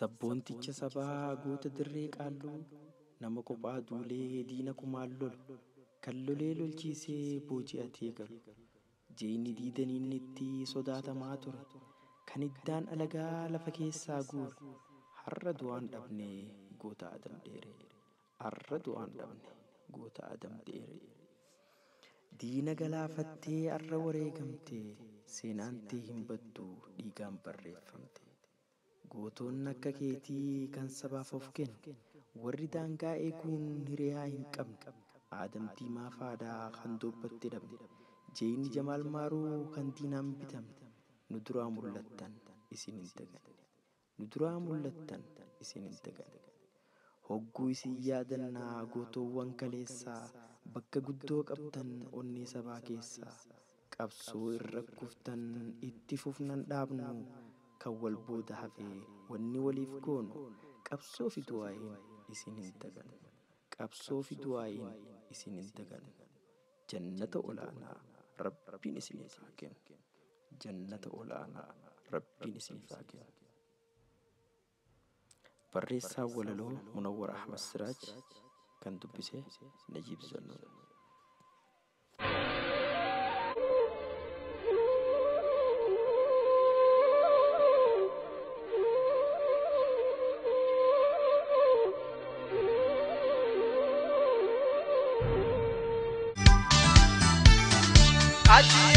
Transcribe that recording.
Sabboonticha sabaa goota dirree qaalluu nama kophaa duulee diina kumaan lolu kan lolee lolchiisee booji'atee galu jeenni diidaniin itti sodaatamaa ture kan iddaan alagaa lafa keessaa guuru har'a du'aan dhabne goota Adam Dheeree har'a du'aan dhabne goota Adam Dheeree diina galaafattee har'a wareegamte seenaantee hin baddu dhiigaan barreeffamte. Gootoonni akka keetii kan sabaaf of kennu warri daangaa eeguun hiriyaa hin qabne Adam Diimaa Faadaa kan dubbatte dhabne jeenni Jamaal Maaruu kan diinaan bitamne nu duraa mul'attan isin hin daganne nu duraa mul'attan isin hin daganne hogguu isin yaadannaa gootoowwan kaleessaa bakka guddoo qabdan onnee sabaa keessaa qabsoo irra kuftan itti fufnan dhaabnu kan wal booda hafee wanni waliif goonu qabsoo fi du'aayin isin hin daganne qabsoo fi du'aayin isin hin daganne jannata olaanaa rabbiin isiniif haa kennu jannata olaanaa rabbiin isiniif haa kennu. Barreessaa walaloo Munawwar Ahmad Siraaj kan dubbise Najiib Zannoo. Aji